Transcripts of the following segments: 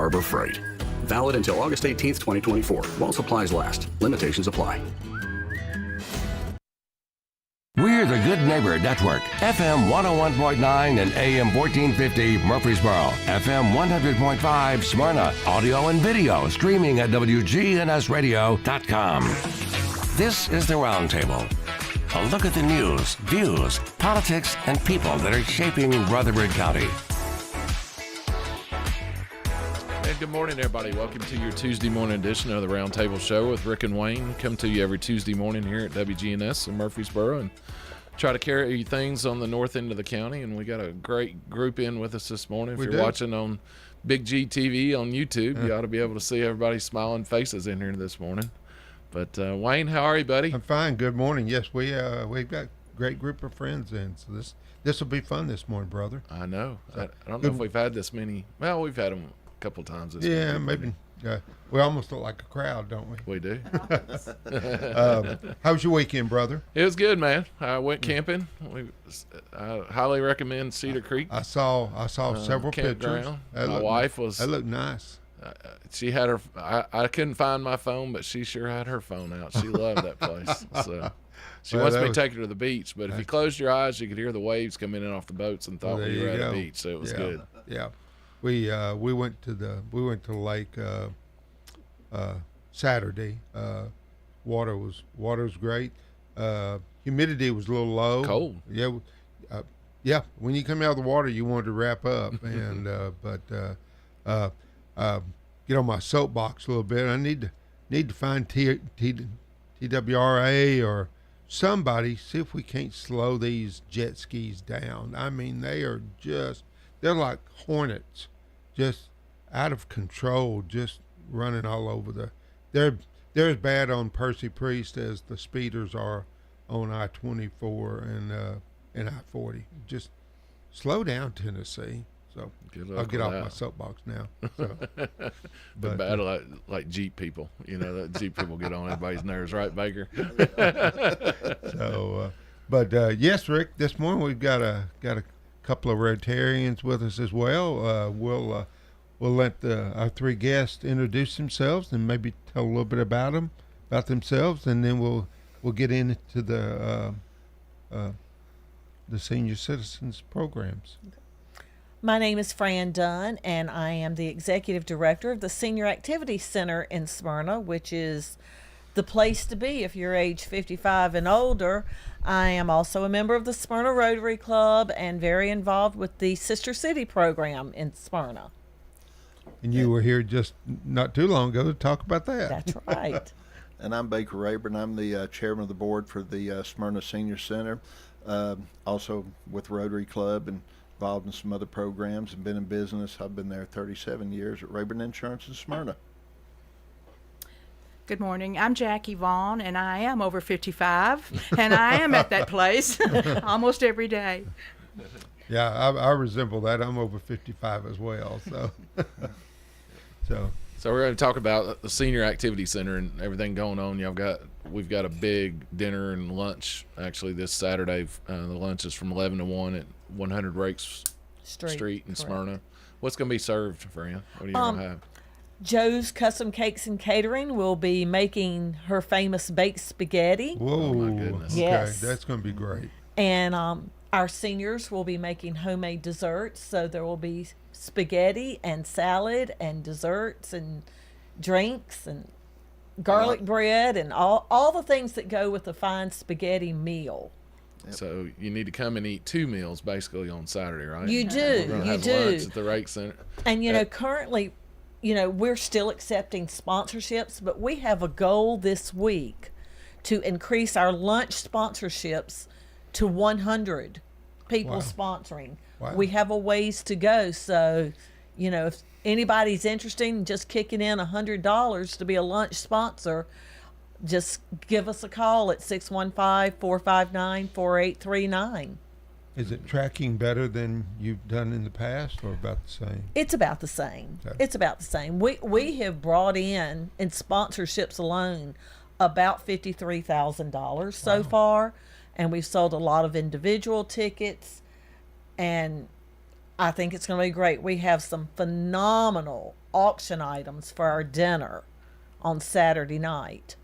Harbor Freight. Valid until August 18th, 2024, while supplies last. Limitations apply. We're the Good Neighbor Network, FM 101.9 and AM 1450 Murfreesboro, FM 100.5 Smyrna, audio and video streaming at WGNSradio.com. This is the Roundtable. A look at the news, views, politics, and people that are shaping Rutherford County. And good morning, everybody. Welcome to your Tuesday morning edition of the Roundtable Show with Rick and Wayne. Come to you every Tuesday morning here at WGNS in Murfreesboro and try to carry things on the north end of the county. And we got a great group in with us this morning. If you're watching on Big G TV on YouTube, you ought to be able to see everybody's smiling faces in here this morning. But Wayne, how are you, buddy? I'm fine. Good morning. Yes, we've got a great group of friends in, so this will be fun this morning, brother. I know. I don't know if we've had this many. Well, we've had them a couple times this week. Yeah, maybe. We almost look like a crowd, don't we? We do. How was your weekend, brother? It was good, man. I went camping. I highly recommend Cedar Creek. I saw several pictures. My wife was. That looked nice. She had her. I couldn't find my phone, but she sure had her phone out. She loved that place. So she wants me to take her to the beach. But if you closed your eyes, you could hear the waves coming in off the boats and thought we were at a beach. So it was good. Yeah, we went to the lake Saturday. Water was great. Humidity was a little low. Cold. Yeah. Yeah. When you come out of the water, you wanted to wrap up, and get on my soapbox a little bit. I need to find TWRA or somebody, see if we can't slow these jet skis down. I mean, they're like hornets, just out of control, just running all over they're as bad on Percy Priest as the speeders are on I-24 and I-40. Just slow down, Tennessee. So I'll get off my soapbox now. So, but battle like Jeep people, the Jeep people get on everybody's nerves, right, Baker? So, yes, Rick. This morning we've got a couple of Rotarians with us as well. We'll let our three guests introduce themselves and maybe tell a little bit about themselves, and then we'll get into the senior citizens programs. My name is Fran Dunn, and I am the Executive Director of the Senior Activity Center in Smyrna, which is the place to be if you're age 55 and older. I am also a member of the Smyrna Rotary Club and very involved with the Sister City program in Smyrna. And you were here just not too long ago to talk about that. That's right. And I'm Baker Rayburn. I'm the chairman of the board for the Smyrna Senior Center, also with Rotary Club and involved in some other programs and been in business. I've been there 37 years at Rayburn Insurance in Smyrna. Good morning. I'm Jackie Vaughn, and I am over 55, and I am at that place almost every day. Yeah, I resemble that. I'm over 55 as well. So we're going to talk about the Senior Activity Center and everything going on. We've got a big dinner and lunch actually this Saturday. The lunch is from 11 to 1 at 100 Rakes Street in Smyrna. What's going to be served, Fran? What are you going to have? Joe's Custom Cakes and Catering will be making her famous baked spaghetti. Whoa, oh my goodness. Yes. Okay, that's going to be great. And our seniors will be making homemade desserts, so there will be spaghetti and salad and desserts and drinks and garlic bread and all the things that go with a fine spaghetti meal. Yep. So you need to come and eat 2 meals basically on Saturday, right? You do. You do. Lunch at the Rake Center. And currently, we're still accepting sponsorships, but we have a goal this week to increase our lunch sponsorships to 100 people sponsoring. Wow. We have a ways to go, so if anybody's interested in just kicking in $100 to be a lunch sponsor, just give us a call at 615-459-4839. Is it tracking better than you've done in the past, or about the same? It's about the same. Okay. It's about the same. We have brought in sponsorships alone about $53,000 so far, and we've sold a lot of individual tickets, and I think it's going to be great. We have some phenomenal auction items for our dinner on Saturday night.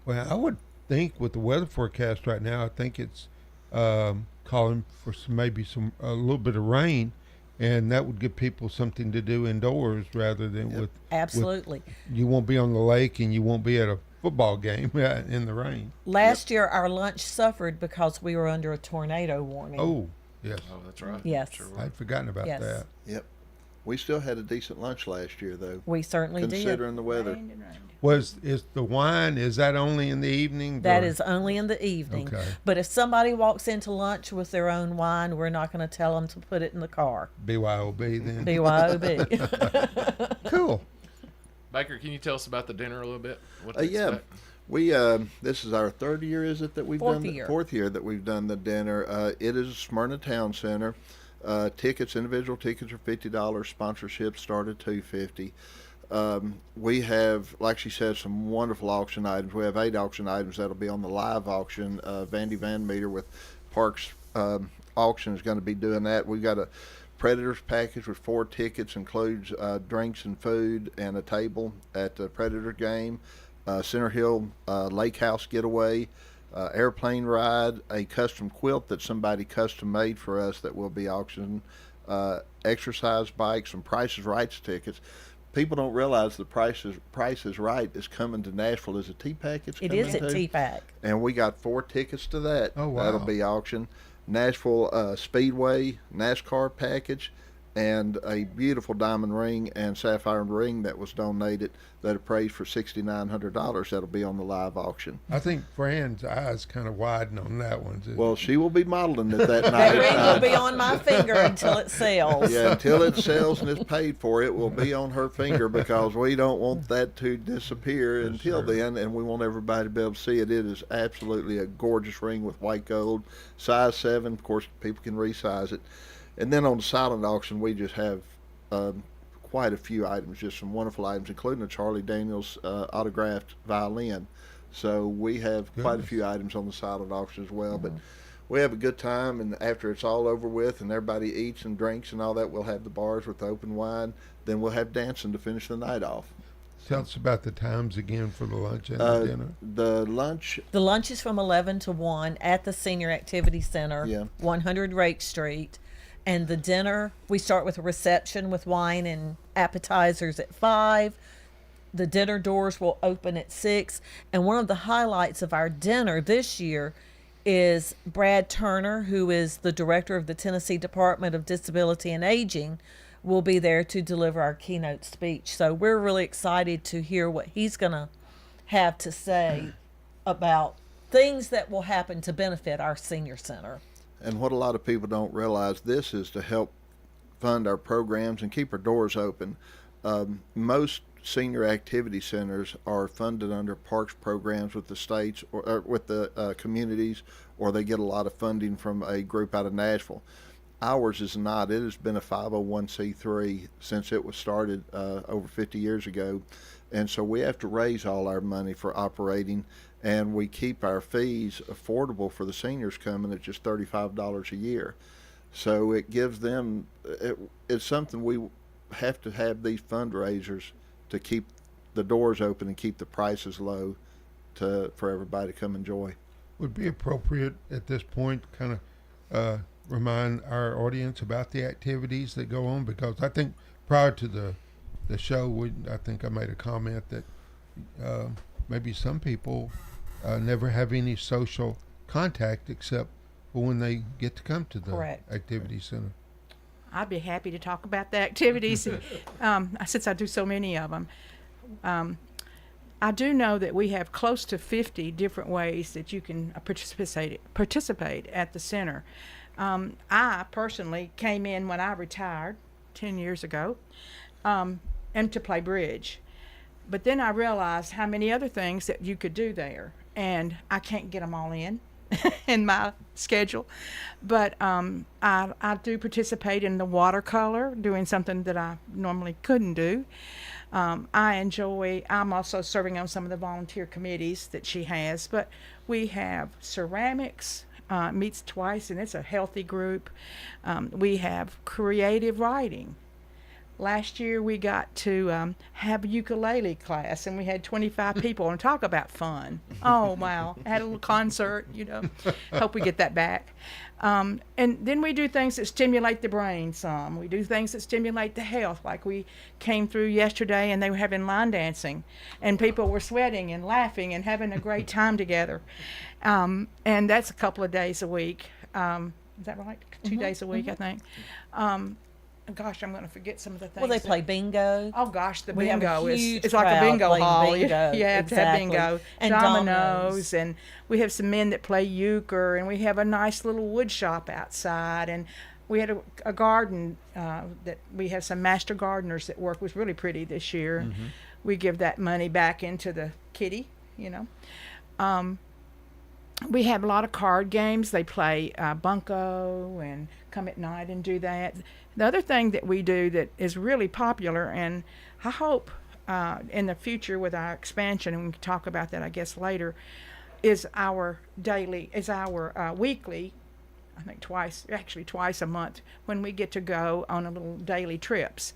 Well, I would think with the weather forecast right now, I think it's calling for maybe a little bit of rain, and that would give people something to do indoors rather than with. Absolutely. You won't be on the lake and you won't be at a football game in the rain. Last year, our lunch suffered because we were under a tornado warning. Oh, yes. Oh, that's right. Yes. Sure I'd forgotten about Yes. that. Yep. We still had a decent lunch last year, though, We certainly did. considering the weather. Rained and rained. Is the wine, is that only in the evening? That or- is only in the evening. Okay. But if somebody walks into lunch with their own wine, we're not going to tell them to put it in the car. BYOB then. BYOB. Cool. Baker, can you tell us about the dinner a little bit? What to Yeah, expect? we this is our third year, is it, that we've Fourth done year. fourth year that we've done the dinner. It is Smyrna Town Center. Individual tickets are $50. Sponsorships start at $250. We have, like she said, some wonderful auction items. We have 8 auction items that'll be on the live auction. Vandy Van Meter with Parks Auction is going to be doing that. We've got a Predators package with 4 tickets, includes drinks and food and a table at the Predator game. Center Hill Lake House getaway, airplane ride, a custom quilt that somebody custom made for us that will be auctioned, exercise bikes, and Price is Right tickets. People don't realize the Price is Right is coming to Nashville as a T-Pack. It is at T-Pack. And we got 4 tickets to that. Oh, wow. That'll be auctioned. Nashville Speedway NASCAR package, and a beautiful diamond ring and sapphire ring that was donated that appraised for $6,900. That'll be on the live auction. I think Fran's eyes kind of widen on that one. Too. Well, she will be modeling it that That night. ring will be on my finger until it sells. Yeah, until it sells and it's paid for, it will be on her finger, because we don't want that to disappear until then, and we want everybody to be able to see it. It is absolutely a gorgeous ring with white gold, size 7. Of course, people can resize it. And then on the silent auction, we just have quite a few items, just some wonderful items, including a Charlie Daniels autographed violin. So we have quite a few items on the silent auction as well. But we have a good time, and after it's all over with and everybody eats and drinks and all that, we'll have the bars with the open wine. Then we'll have dancing to finish the night off. Tell us about the times again for the lunch and the dinner. The lunch, The lunch is from 11 to 1 at the Senior Activity Center, Yeah. 100 Rake Street. And the dinner, we start with a reception with wine and appetizers at 5. The dinner doors will open at 6. And one of the highlights of our dinner this year is Brad Turner, who is the director of the Tennessee Department of Disability and Aging, will be there to deliver our keynote speech. So we're really excited to hear what he's going to have to say about things that will happen to benefit our senior center. and what a lot of people don't realize, this is to help fund our programs and keep our doors open. Most senior activity centers are funded under parks programs with the states or with the communities, or they get a lot of funding from a group out of Nashville. Ours is not. It has been a 501c3 since it was started over 50 years ago. And so we have to raise all our money for operating, and we keep our fees affordable for the seniors coming at just $35 a year. So it gives them, it's something we have to have these fundraisers to keep the doors open and keep the prices low for everybody to come enjoy. Would it be appropriate at this point kind of remind our audience about the activities that go on? Because I think prior to the show, I think I made a comment that maybe some people never have any social contact except for when they get to come to the Correct. activity center. I'd be happy to talk about the activities since I do so many of them. I do know that we have close to 50 different ways that you can participate at the center. I personally came in when I retired 10 years ago and to play bridge. But then I realized how many other things that you could do there, and I can't get them all in my schedule. But I do participate in the watercolor, doing something that I normally couldn't do. I'm also serving on some of the volunteer committees that she has, but we have ceramics, meets twice, and it's a healthy group. We have creative writing. Last year we got to have a ukulele class, and we had 25 people, and talk about fun. Oh, wow. Had a little concert, Hope we get that back. And then we do things that stimulate the brain some. We do things that stimulate the health, like we came through yesterday, and they were having line dancing, and people were sweating and laughing and having a great time together. And that's a couple of days a week. Is that right? 2 days a week, I think. Gosh, I'm going to forget some of the things. Well, they play bingo. Oh gosh, the We have a bingo is huge it's like a crowd bingo playing hall. bingo. You have to have Exactly. bingo And dominoes, and we have some men that play euchre, and we have a nice little wood shop outside, and we had a garden that we have some master gardeners that work. Was really pretty this year. We give that money back into the kitty. We have a lot of card games. They play bunco and come at night and do that. The other thing that we do that is really popular, and I hope in the future with our expansion, and we can talk about that I guess later, is our weekly, I think twice a month, when we get to go on a little daily trips.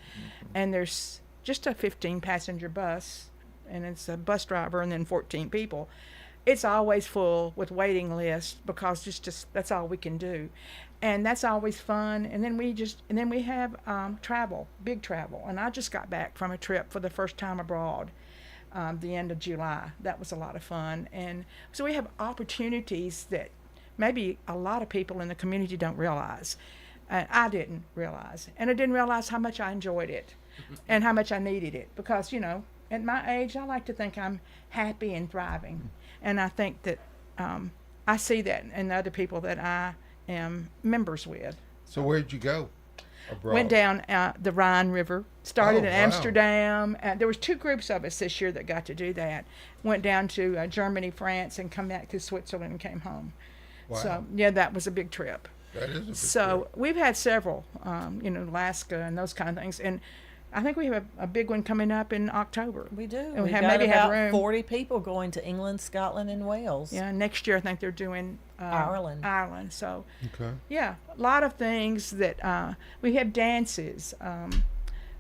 And there's just a 15 passenger bus, and it's a bus driver and then 14 people. It's always full with waiting lists because just that's all we can do, and that's always fun. And then we have big travel. And I just got back from a trip for the first time abroad, the end of July. That was a lot of fun, and so we have opportunities that maybe a lot of people in the community don't realize. I didn't realize, and I didn't realize how much I enjoyed it, and how much I needed it because at my age I like to think I'm happy and thriving. And I think that I see that in the other people that I am members with. So where'd you go abroad? Went down the Rhine River, started in wow. Amsterdam. There was 2 groups of us this year that got to do that. Went down to Germany, France, and come back to Switzerland and came home. Wow. So, yeah, that was a big trip. That is a big So trip. we've had several, Alaska and those kind of things. And I think we have a big one coming up in October. We do. And We've have got maybe have about room. 40 people going to England, Scotland, and Wales. Yeah, next year I think they're doing Ireland. Ireland. So, Okay. yeah, a lot of things that we have dances.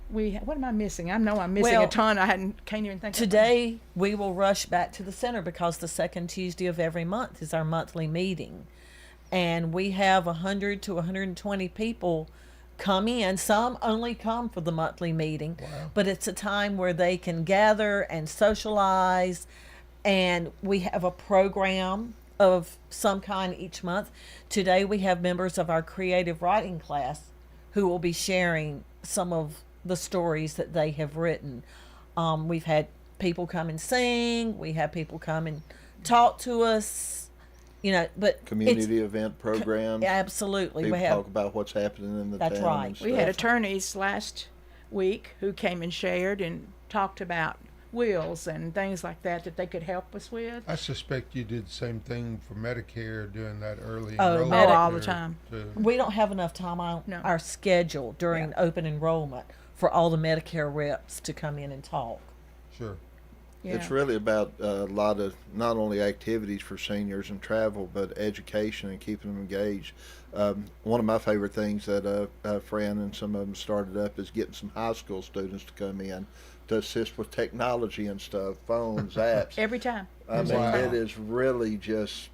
What am I missing? I know I'm missing Well, a ton. Can't even think. Today, we will rush back to the center because the second Tuesday of every month is our monthly meeting. And we have 100 to 120 people come in. Some only come for the monthly meeting, but it's a time where they can gather and socialize. And we have a program of some kind each month. Today, we have members of our creative writing class who will be sharing some of the stories that they have written. We've had people come and sing. We have people come and talk to us. But Community event programs. absolutely. People We have talk about what's happening in the That's town. right. And We had stuff. attorneys last week who came and shared and talked about wills and things like that they could help us with. I suspect you did the same thing for Medicare during that early Oh, enrollment all the period, time. too. we don't have enough time on No. our schedule during open enrollment for all the Medicare reps to come in and talk. Sure. Yeah. It's really about a lot of not only activities for seniors and travel, but education and keeping them engaged. One of my favorite things that Fran and some of them started up is getting some high school students to come in to assist with technology and stuff, phones, apps. Every time. I mean, Wow. it is really just,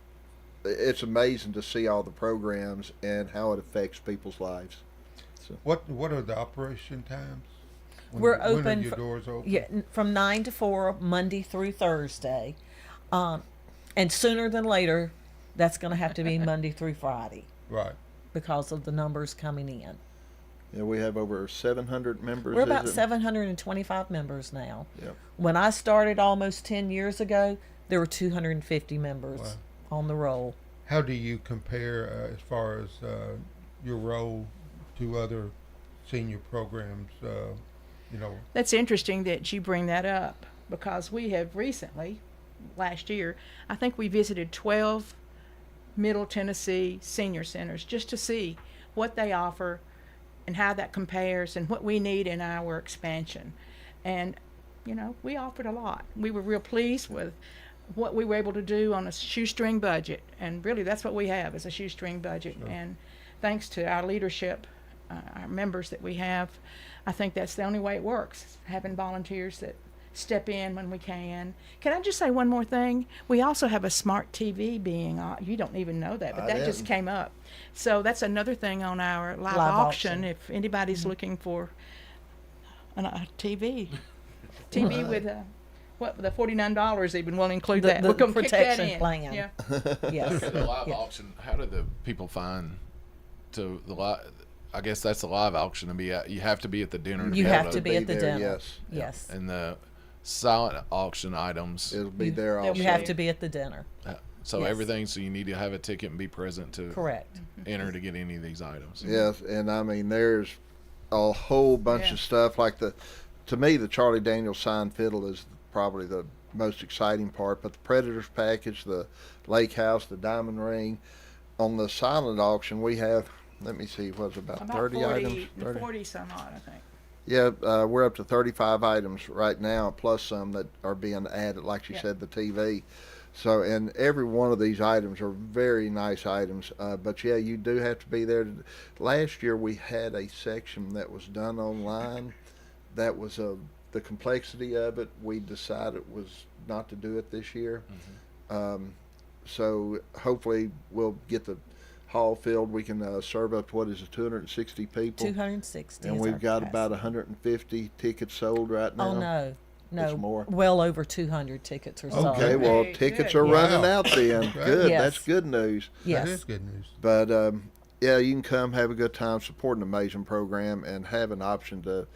it's amazing to see all the programs and how it affects people's lives. What are the operation times? We're when open are your fr- doors open? Yeah, from 9 to 4, Monday through Thursday. And sooner than later, that's going to have to be Monday through Friday Right. because of the numbers coming in. Yeah, we have over 700 members. We're is about it? 725 members now. Yep. When I started almost 10 years ago, there were 250 members on the roll. How do you compare as far as your role to other senior programs? That's interesting that you bring that up because we have recently, last year, I think we visited 12 Middle Tennessee senior centers just to see what they offer and how that compares and what we need in our expansion. And, we offered a lot. We were real pleased with what we were able to do on a shoestring budget, and really that's what we have is a shoestring budget. Sure. And thanks to our leadership, our members that we have, I think that's the only way it works, having volunteers that step in when we can. Can I just say one more thing? We also have a smart TV being you don't even know that, but I that just didn't. came up. So that's another thing on our live auction. auction if anybody's looking for a TV. With the $49 even will include The- that. the We're gonna kick that protection in. plan. Yeah. Yes. Okay, the live Yeah. auction. How do the people find to the live? I guess that's the live auction to be at. You have to be at the dinner. You be have able to be at the there, dinner. yes. Yes. And the silent auction items. It'll be there also. You have to be at the dinner. So Yes. everything. So you need to have a ticket and be present to Correct. enter to get any of these items. Yes, and I mean there's a whole bunch Yeah. of stuff like to me the Charlie Daniels signed fiddle is probably the most exciting part, but the Predators package, the Lake House, the Diamond Ring. On the silent auction we have, let me see, what's about 30 items? 40 some odd, I think. Yeah, we're up to 35 items right now, plus some that are being added, like you Yeah. said, the TV. So, and every one of these items are very nice items. But yeah, you do have to be there. Last year we had a section that was done online. That was the complexity of it. We decided was not to do it this year. So hopefully we'll get the hall filled. We can serve up to 260 people. 260. And is we've our got capacity. about 150 tickets sold right now. Oh no. No. It's more. Well over 200 tickets are sold. Okay, well, Very tickets good. are running Wow. out then. Good, Yes. that's good news. Yes. That is good news. But yeah, you can come have a good time, support an amazing program, and have an option to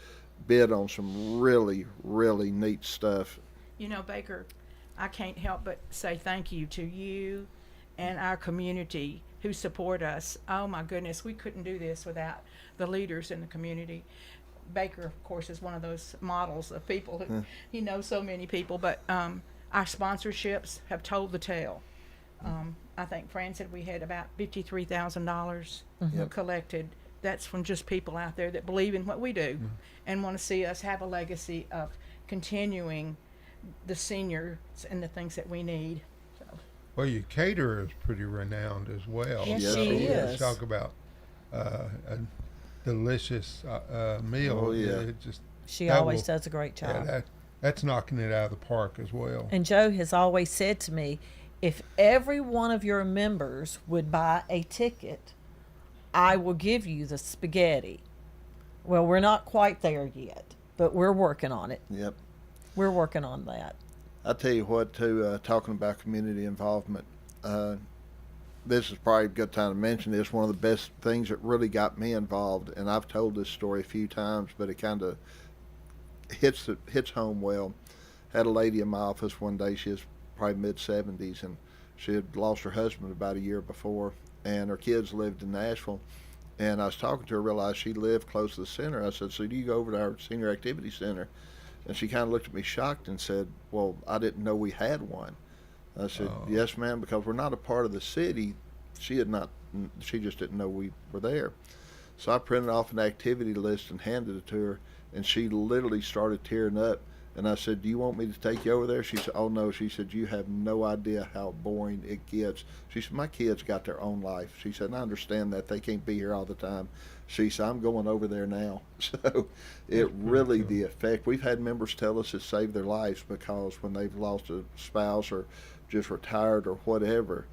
bid on some really, really neat stuff. You know, Baker, I can't help but say thank you to you and our community who support us. Oh my goodness, we couldn't do this without the leaders in the community. Baker, of course, is one of those models of people who he knows so many people, but our sponsorships have told the tale. I think Fran said we had about $53,000 collected. That's from just people out there that believe in what we do and want to see us have a legacy of continuing the seniors and the things that we need. So, Well, your caterer is pretty renowned as well. Yes, Yes, she she is. Talk about a delicious meal. Oh, yeah. It just She that always will- does a great job. that's knocking it out of the park as well. And Joe has always said to me, if every one of your members would buy a ticket, I will give you the spaghetti. Well, we're not quite there yet, but we're working on it. Yep. We're working on that. I tell you what, too, talking about community involvement, this is probably a good time to mention this. One of the best things that really got me involved, and I've told this story a few times, but it kind of hits home well. Had a lady in my office one day. She was probably mid-70s, and she had lost her husband about a year before, and her kids lived in Nashville. And I was talking to her, realized she lived close to the center. I said, so do you go over to our senior activity center? And she kind of looked at me shocked and said, well, I didn't know we had one. I said, yes, ma'am, because we're not a part of the city. She just didn't know we were there. So I printed off an activity list and handed it to her, and she literally started tearing up. And I said, do you want me to take you over there? She said, oh, no. She said, you have no idea how boring it gets. She said, my kids got their own life. She said, and I understand that. They can't be here all the time. She said, I'm going over there now. So it really, the effect, we've had members tell us it saved their lives because when they've lost a spouse or just retired or whatever,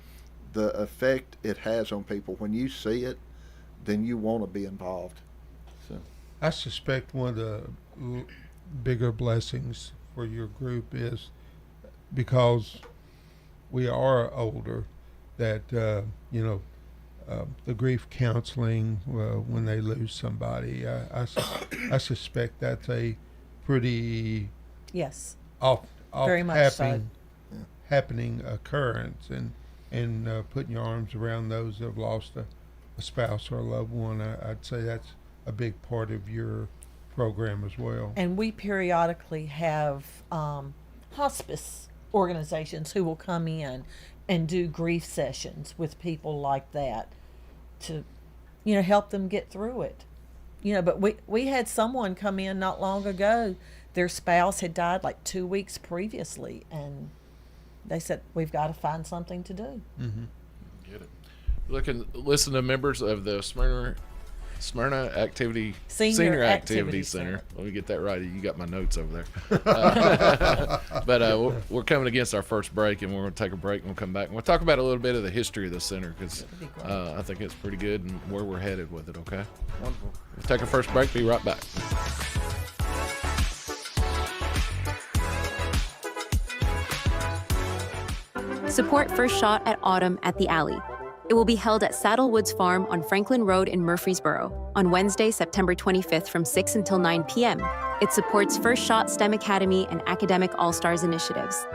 the effect it has on people, when you see it, then you want to be involved. So. I suspect one of the bigger blessings for your group is because we are older that the grief counseling when they lose somebody. I suspect that's a pretty Yes. oft Very much so. happening occurrence, and putting your arms around those that have lost a spouse or a loved one. I'd say that's a big part of your program as well. And we periodically have hospice organizations who will come in and do grief sessions with people like that to, help them get through it. But we had someone come in not long ago. Their spouse had died like 2 weeks previously, and they said, we've got to find something to do. Get it. Listen to members of the Smyrna Senior Activity Center. Let me get that right. You got my notes over there. But we're coming against our first break, and we're going to take a break, and we'll come back. And we'll talk about a little bit of the history of the center, because I think it's pretty good and where we're headed with it, okay? Wonderful. We'll take our first break. Be right back. Support First Shot at Autumn at the Alley. It will be held at Saddlewoods Farm on Franklin Road in Murfreesboro on Wednesday, September 25th from 6 until 9 p.m. It supports First Shot STEM Academy and Academic All-Stars initiatives.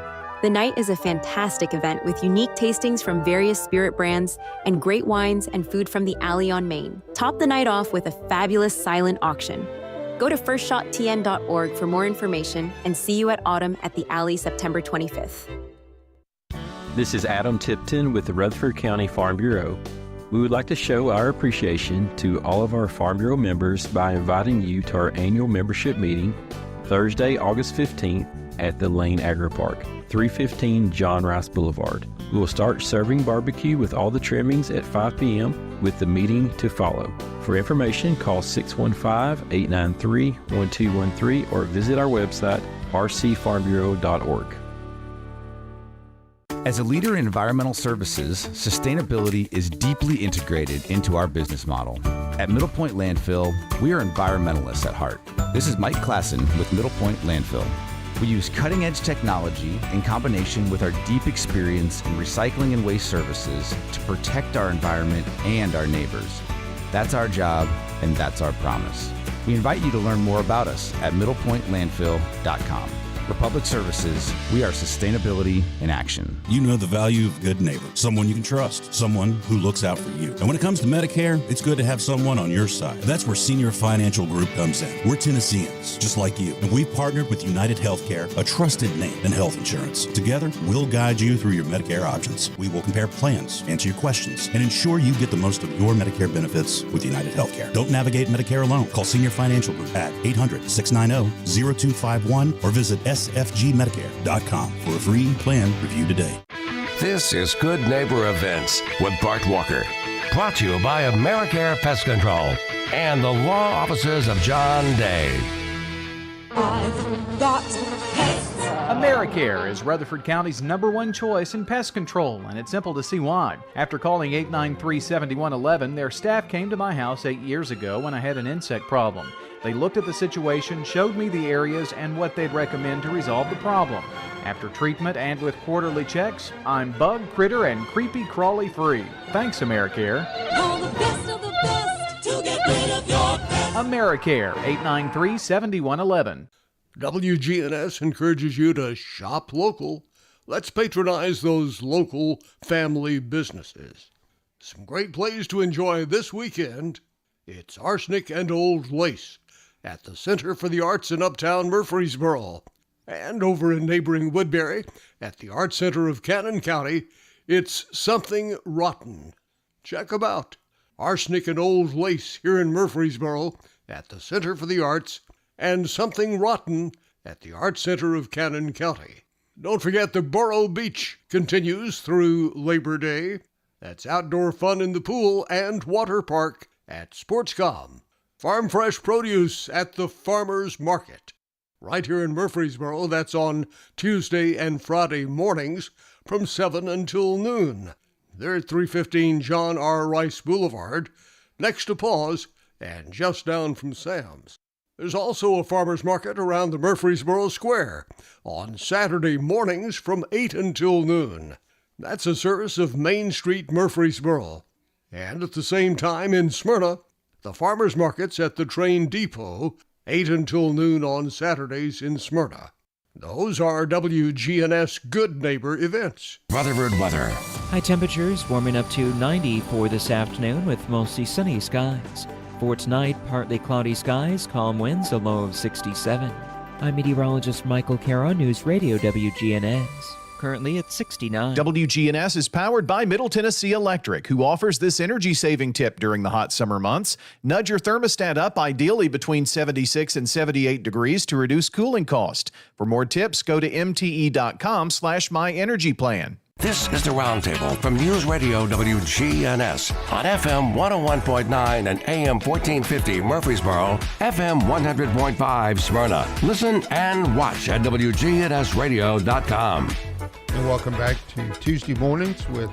The night is a fantastic event with unique tastings from various spirit brands and great wines and food from the Alley on Main. Top the night off with a fabulous silent auction. Go to firstshotTN.org for more information and see you at Autumn at the Alley September 25th. This is Adam Tipton with the Rutherford County Farm Bureau. We would like to show our appreciation to all of our Farm Bureau members by inviting you to our annual membership meeting Thursday, August 15th at the Lane Agri Park, 315 John Rice Boulevard. We will start serving barbecue with all the trimmings at 5 p.m. with the meeting to follow. For information, call 615-893-1213 or visit our website, rcfarmbureau.org. As a leader in environmental services, sustainability is deeply integrated into our business model. At Middle Point Landfill, we are environmentalists at heart. This is Mike Klassen with Middle Point Landfill. We use cutting-edge technology in combination with our deep experience in recycling and waste services to protect our environment and our neighbors. That's our job, and that's our promise. We invite you to learn more about us at middlepointlandfill.com. For public services, we are sustainability in action. You know the value of a good neighbor, someone you can trust, someone who looks out for you. And when it comes to Medicare, it's good to have someone on your side. That's where Senior Financial Group comes in. We're Tennesseans, just like you, and we've partnered with United Healthcare, a trusted name in health insurance. Together, we'll guide you through your Medicare options. We will compare plans, answer your questions, and ensure you get the most of your Medicare benefits with United Healthcare. Don't navigate Medicare alone. Call Senior Financial Group at 800-690-0251 or visit sfgmedicare.com for a free plan review today. This is Good Neighbor Events with Bart Walker. Brought to you by AmeriCare Pest Control and the law offices of John Day. I've got pests. AmeriCare is Rutherford County's #1 choice in pest control, and it's simple to see why. After calling 893-7111, their staff came to my house 8 years ago when I had an insect problem. They looked at the situation, showed me the areas and what they'd recommend to resolve the problem. After treatment and with quarterly checks, I'm bug, critter, and creepy crawly free. Thanks, AmeriCare. Call the best of the best to get rid of your pest. AmeriCare, 893-7111. WGNS encourages you to shop local. Let's patronize those local family businesses. Some great plays to enjoy this weekend. It's Arsenic and Old Lace at the Center for the Arts in Uptown Murfreesboro. And over in neighboring Woodbury, at the Art Center of Cannon County, it's Something Rotten. Check them out. Arsenic and Old Lace here in Murfreesboro at the Center for the Arts, and Something Rotten at the Art Center of Cannon County. Don't forget the Borough Beach continues through Labor Day. That's outdoor fun in the pool and water park at Sportscom. Farm fresh produce at the Farmers Market. Right here in Murfreesboro, that's on Tuesday and Friday mornings from 7 until noon. They're at 315 John R. Rice Boulevard, next to Paws and just down from Sam's. There's also a farmer's market around the Murfreesboro Square on Saturday mornings from 8 until noon. That's a service of Main Street, Murfreesboro. And at the same time in Smyrna, the farmers markets at the train depot, 8 until noon on Saturdays in Smyrna. Those are WGNS Good Neighbor events. Rutherford weather. High temperatures warming up to 90 for this afternoon with mostly sunny skies. For tonight, partly cloudy skies, calm winds, a low of 67. I'm meteorologist Michael Carroll, News Radio WGNS. currently at 69. WGNS is powered by Middle Tennessee Electric, who offers this energy-saving tip during the hot summer months. Nudge your thermostat up, ideally between 76 and 78 degrees, to reduce cooling cost. For more tips, go to mte.com/myenergyplan. This is the Roundtable from News Radio WGNS on FM 101.9 and AM 1450 Murfreesboro, FM 100.5 Smyrna. Listen and watch at WGNSradio.com. And welcome back to Tuesday Mornings with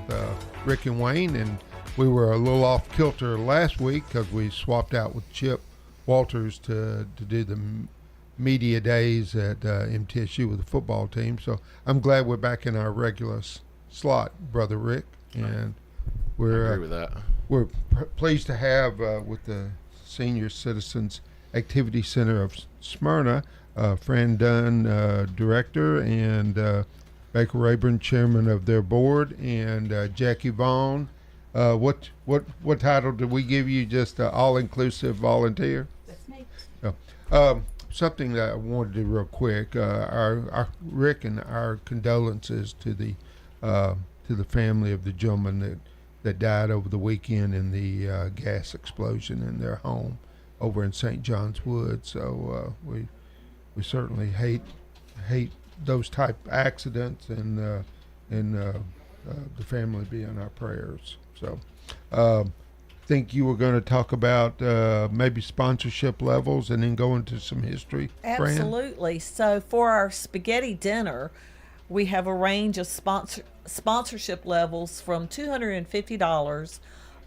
Rick and Wayne. And we were a little off kilter last week because we swapped out with Chip Walters to do the media days at MTSU with the football team. So I'm glad we're back in our regular slot, Brother Rick. And we're I agree with that. We're pleased to have with the Senior Citizens Activity Center of Smyrna, Fran Dunn, Director, and Baker Rayburn, Chairman of their board, and Jackie Vaughn. What title did we give you? Just all-inclusive volunteer? That's me. Something that I wanted to do real quick. Our Rick and our condolences to the family of the gentleman that died over the weekend in the gas explosion in their home over in St. John's Wood. So we certainly hate those type accidents, and the family be in our prayers. So think you were going to talk about maybe sponsorship levels and then go into some history, Fran? Absolutely. So for our spaghetti dinner, we have a range of sponsorship levels from $250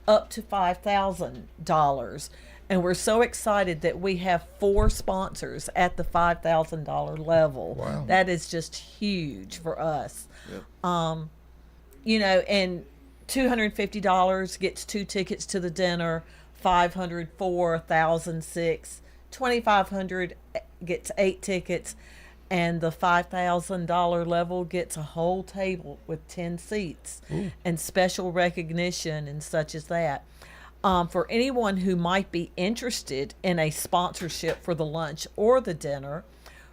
up to $5,000. And we're so excited that we have 4 sponsors at the $5,000 level. Wow. That is just huge for us. Yep. And $250 gets 2 tickets to the dinner, $500 4, $1,000 6, $2,500 gets 8 tickets, and the $5,000 level gets a whole table with 10 seats. Ooh. And special recognition and such as that. For anyone who might be interested in a sponsorship for the lunch or the dinner,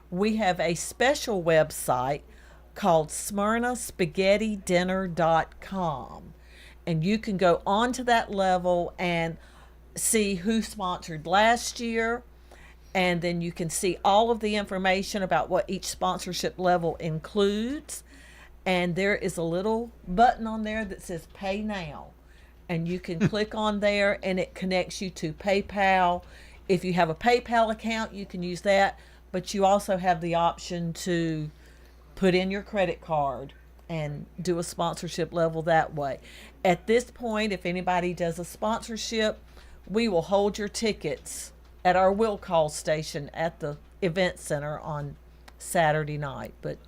we have a special website called SmyrnaSpaghettiDinner.com. And you can go onto that level and see who sponsored last year. And then you can see all of the information about what each sponsorship level includes. And there is a little button on there that says Pay Now. And you can click on there, and it connects you to PayPal. If you have a PayPal account, you can use that. But you also have the option to put in your credit card and do a sponsorship level that way. At this point, if anybody does a sponsorship, we will hold your tickets at our will call station at the event center on Saturday night. But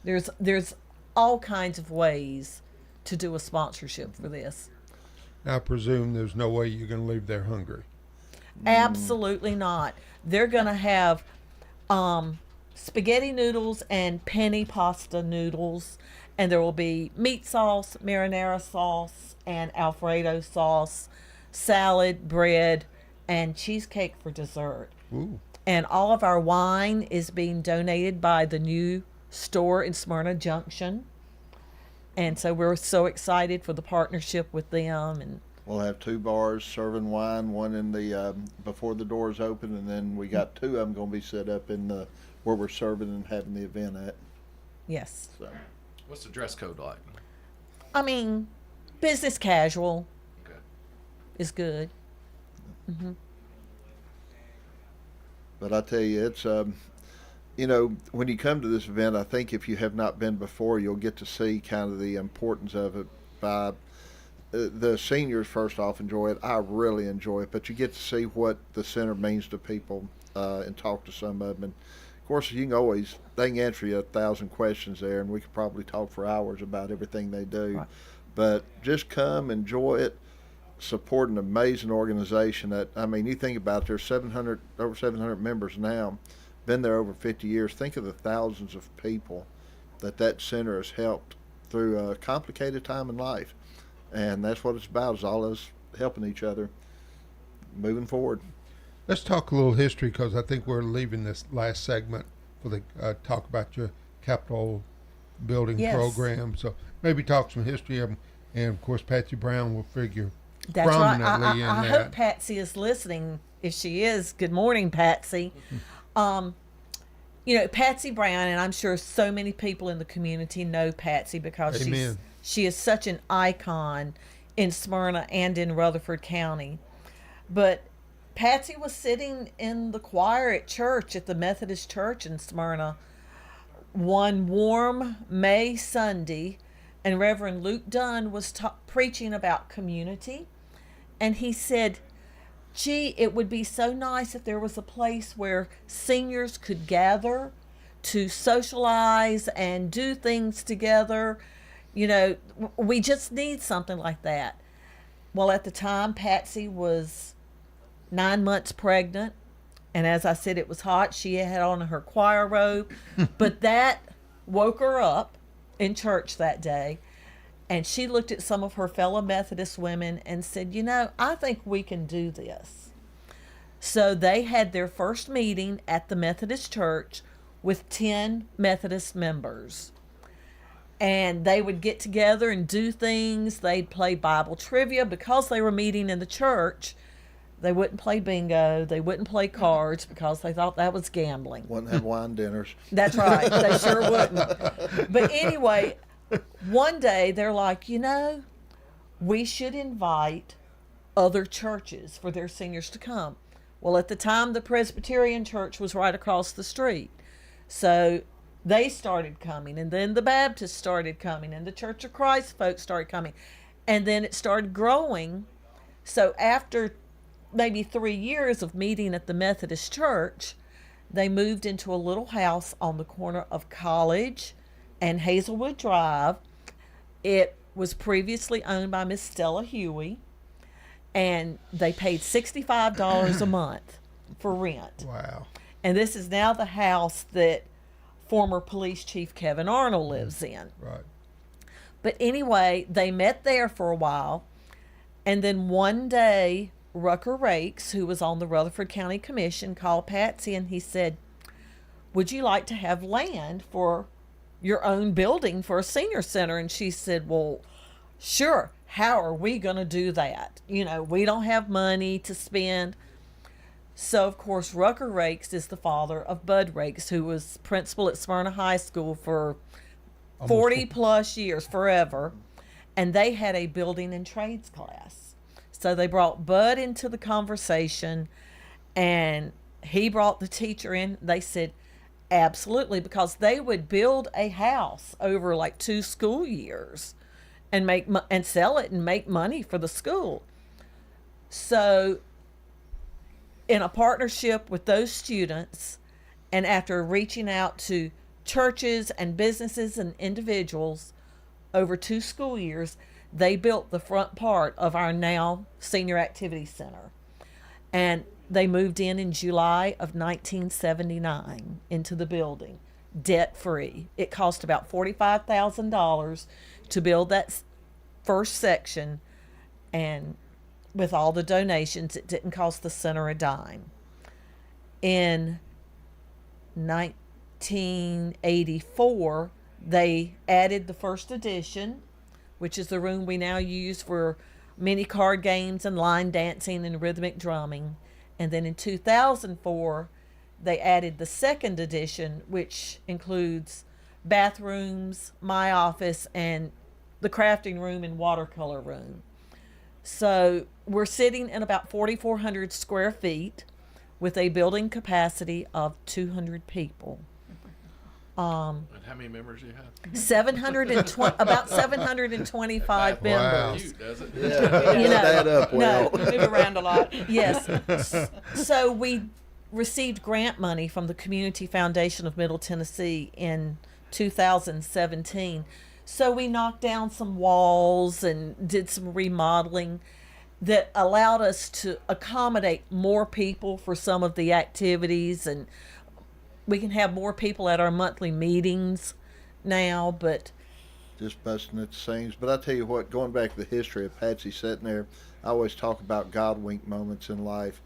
there's all kinds of ways to do a sponsorship for this. I presume there's no way you're going to leave there hungry. Absolutely not. They're going to have spaghetti noodles and penny pasta noodles, and there will be meat sauce, marinara sauce, and Alfredo sauce, salad, bread, and cheesecake for dessert. Ooh. And all of our wine is being donated by the new store in Smyrna Junction. And so we're so excited for the partnership with them. And we'll have 2 bars serving wine, one in the before the doors open, and then we got 2 of them going to be set up in the where we're serving and having the event at. Yes. So, what's the dress code like? I mean, business casual Okay. is good. Mm-hmm. But I tell you, it's when you come to this event, I think if you have not been before, you'll get to see kind of the importance of it. By the seniors, first off, enjoy it. I really enjoy it, but you get to see what the center means to people and talk to some of them. And of course, they can answer you 1,000 questions there, and we could probably talk for hours about everything they do. Right. But just come, enjoy it, support an amazing organization that, you think about it, there's over 700 members now. Been there over 50 years. Think of the thousands of people that center has helped through a complicated time in life. And that's what it's about, is all us helping each other moving forward. Let's talk a little history, because I think we're leaving this last segment for the talk about your capital building Yes. program. So maybe talk some history of them. And, of course, Patsy Brown will figure That's right. prominently in I that. hope Patsy is listening. If she is, good morning, Patsy. Patsy Brown, and I'm sure so many people in the community know Patsy because Amen. she is such an icon in Smyrna and in Rutherford County. But Patsy was sitting in the choir at church, at the Methodist Church in Smyrna, one warm May Sunday, and Reverend Luke Dunn was preaching about community. And he said, gee, it would be so nice if there was a place where seniors could gather to socialize and do things together. We just need something like that. Well, at the time, Patsy was 9 months pregnant. And as I said, it was hot. She had on her choir robe. But that woke her up in church that day. And she looked at some of her fellow Methodist women and said, I think we can do this. So they had their first meeting at the Methodist Church with 10 Methodist members. And they would get together and do things. They'd play Bible trivia. Because they were meeting in the church, they wouldn't play bingo. They wouldn't play cards because they thought that was gambling. Wouldn't have wine dinners. That's right. They sure wouldn't. But anyway, one day they're like, we should invite other churches for their seniors to come. Well, at the time, the Presbyterian church was right across the street. So they started coming, and then the Baptists started coming, and the Church of Christ folks started coming. And then it started growing. So after maybe 3 years of meeting at the Methodist church, they moved into a little house on the corner of College and Hazelwood Drive. It was previously owned by Miss Stella Huey, and they paid $65 a month for rent. Wow. And this is now the house that former police chief Kevin Arnold lives in. Right. But anyway, they met there for a while, and then one day Rucker Rakes, who was on the Rutherford County Commission, called Patsy and he said, would you like to have land for your own building for a senior center? And she said, well, sure. How are we going to do that? We don't have money to spend. So, of course, Rucker Rakes is the father of Bud Rakes, who was principal at Smyrna High School for 40 plus years, forever. And they had a building and trades class. So they brought Bud into the conversation, and he brought the teacher in. They said, absolutely, because they would build a house over like 2 school years and sell it and make money for the school. So in a partnership with those students, and after reaching out to churches and businesses and individuals over 2 school years, they built the front part of our now Senior Activity Center. And they moved in July of 1979 into the building, debt-free. It cost about $45,000 to build that first section, and with all the donations, it didn't cost the center a dime. In 1984, they added the first edition, which is the room we now use for many card games and line dancing and rhythmic drumming. And then in 2004, they added the second edition, which includes bathrooms, my office, and the crafting room and watercolor room. So we're sitting in about 4,400 square feet with a building capacity of 200 people. And how many members do you have? 720, about 725 members. Cute, does it? That up well. We move around a lot. Yes. So we received grant money from the Community Foundation of Middle Tennessee in 2017. So we knocked down some walls and did some remodeling that allowed us to accommodate more people for some of the activities, and we can have more people at our monthly meetings now. But just busting at the seams. But I tell you what, going back to the history of Patsy sitting there, I always talk about God wink moments in life,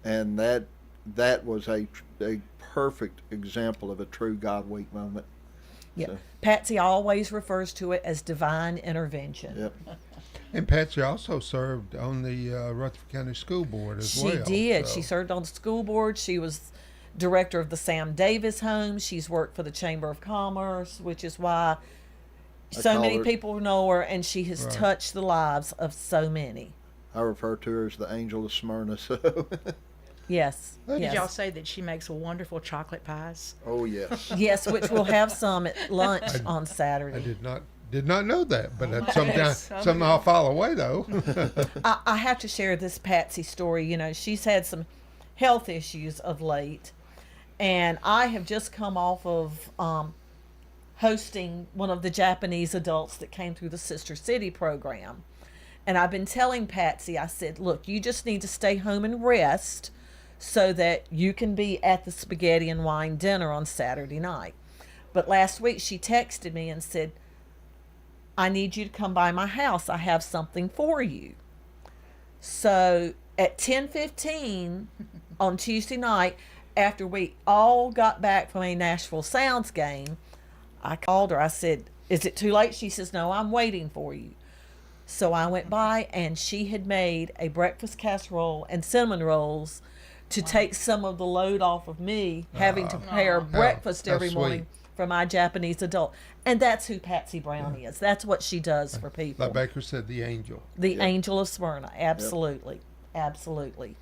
and that was a perfect example of a true God wink moment. Yep. So, Patsy always refers to it as divine intervention. yep. And Patsy also served on the Rutherford County School Board as well. She did. so- She served on the school board. She was director of the Sam Davis Home. She's worked for the Chamber of Commerce, which is why so call many her- people know her, and she has Right. touched the lives of so many. I refer to her as the angel of Smyrna. So, Yes. Did yes. y'all say that she makes wonderful chocolate pies? oh yes. Yes, which we'll have some at lunch on I Saturday. did not know that, but that's Yes, something I'll follow away though. I have to share this Patsy story. You know, she's had some health issues of late, and I have just come off of hosting one of the Japanese adults that came through the Sister City program. And I've been telling Patsy, I said, look, you just need to stay home and rest so that you can be at the spaghetti and wine dinner on Saturday night. But last week she texted me and said, I need you to come by my house. I have something for you. So at 10:15 on Tuesday night, after we all got back from a Nashville Sounds game, I called her. I said, is it too late? She says, no, I'm waiting for you. So I went by, and she had made a breakfast casserole and cinnamon rolls to take some of the load off of me having to prepare breakfast how every morning sweet. for my Japanese adult. And that's who Patsy Brown is. That's what she does for people. Like Baker said, the angel. The angel of Smyrna. Absolutely. Absolutely.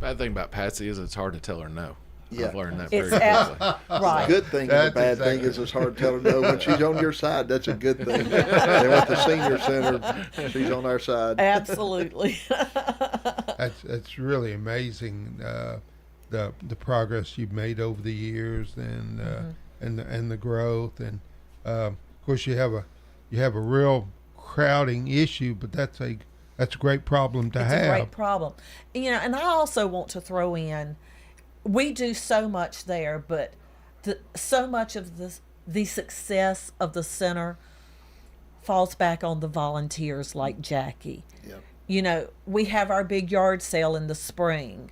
Bad thing about Patsy is it's hard to tell her no. Yeah. I've learned that It's very quickly. right. Good thing and the That's bad thing exactly- is it's hard to tell her no. When she's on your side, that's a good thing. And with the senior center, she's on our side. Absolutely. That's really amazing. The progress you've made over the years, and and the growth, and of course you have a real crowding issue, but that's a great problem to It's have. a great problem. You know, and I also want to throw in, we do so much there, but so much of the success of the center falls back on the volunteers like Jackie. Yep. You know, we have our big yard sale in the spring,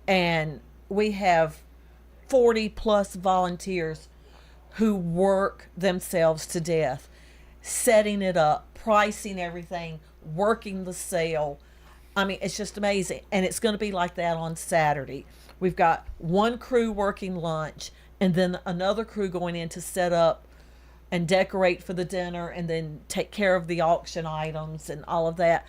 and we have 40 plus volunteers who work themselves to death, setting it up, pricing everything, working the sale. I mean, it's just amazing. And it's going to be like that on Saturday. We've got one crew working lunch, and then another crew going in to set up and decorate for the dinner, and then take care of the auction items and all of that.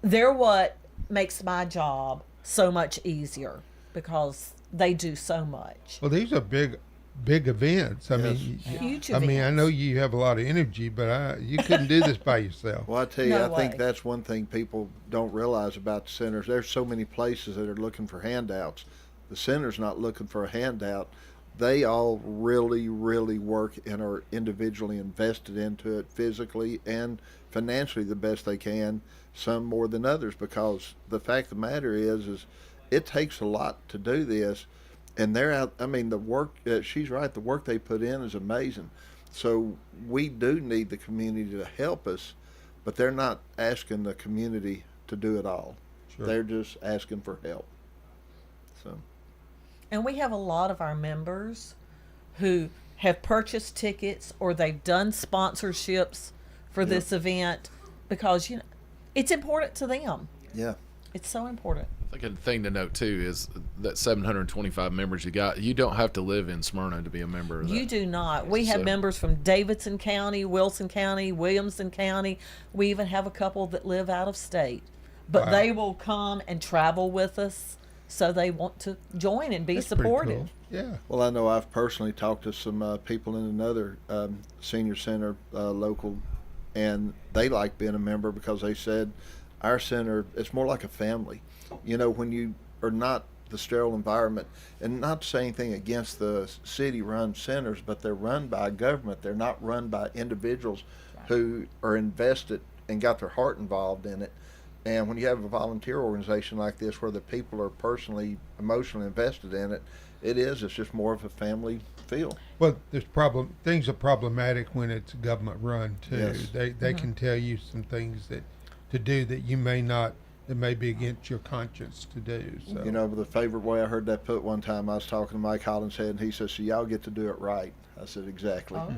They're what makes my job so much easier, because they do so much. Well, these are big events. I mean, Huge I mean, I events. know you have a lot of energy, but you couldn't do this by yourself. Well, I tell you, No I think way. that's one thing people don't realize about the centers. There's so many places that are looking for handouts. The center's not looking for a handout. They all really, really work and are individually invested into it physically and financially the best they can, some more than others, because the fact of the matter is it takes a lot to do this. And they're out, I mean, the work, she's right, the work they put in is amazing. So we do need the community to help us, but they're not asking the community to do it all. Sure. They're just asking for help. So, And we have a lot of our members who have purchased tickets, or they've done sponsorships for this event, because, you know, it's important to them. yeah. It's so important. I think a thing to note too is that 725 members you got, you don't have to live in Smyrna to be a member of that. You do not. We have So- members from Davidson County, Wilson County, Williamson County. We even have a couple that live out of state. But Wow. they will come and travel with us, so they want to join and be That's pretty supportive. cool. Yeah. Well, I know I've personally talked to some people in another senior center local, and they like being a member because they said our center, it's more like a family. You know, when you are not the sterile environment, and not to say anything against the city-run centers, but they're run by government. They're not run by individuals who are invested and got their heart involved in it. And when you have a volunteer organization like this where the people are personally, emotionally invested in it, it's just more of a family feel. Well, things are problematic when it's government run too. Yes. They can tell you some things to do that you may not it may be against your conscience to do. So. You know, the favorite way I heard that put one time, I was talking to Mike Hollinshead, and he says, so y'all get to do it right. I said, exactly. Oh,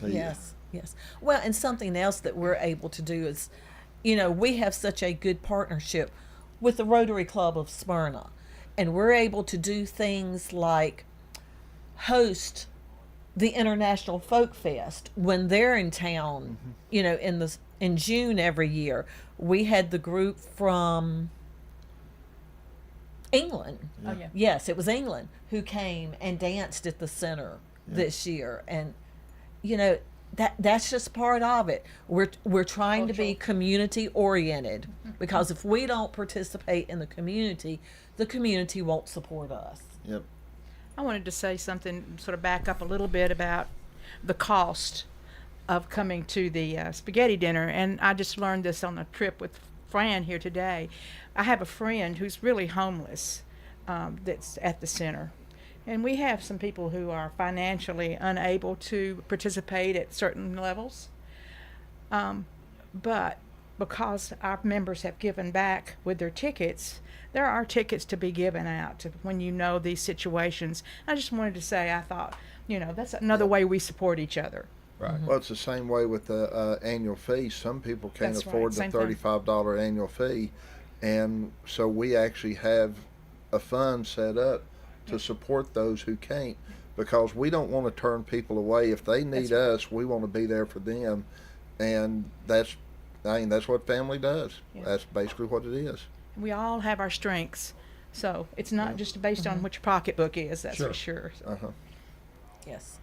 nice. Yes, yes. Well, and something else that we're able to do is, you know, we have such a good partnership with the Rotary Club of Smyrna, and we're able to do things like host the International Folk Fest when they're in town. You know, in June every year. We had the group from England. Oh, yeah. Yes, it was England who came and danced at the center this year, and you know that's just part of it. We're trying to be community oriented, because if we don't participate in the community won't support us. Yep. I wanted to say something, sort of back up a little bit about the cost of coming to the spaghetti dinner, and I just learned this on a trip with Fran here today. I have a friend who's really homeless that's at the center, and we have some people who are financially unable to participate at certain levels, but because our members have given back with their tickets, there are tickets to be given out to when you know these situations. I just wanted to say, I thought, you know, that's another way we support each other. Right. Well, it's the same way with the annual fee. Some people can't That's right. afford the Same thing. $35 annual fee, and so we actually have a fund set up to support those who can't, because we don't want to turn people away. If they need us, we want to be there for them, and that's what family does. Yeah. That's basically what it is. We all have our strengths, so it's not just based on what your pocketbook is, that's Sure. for sure. So. Yes.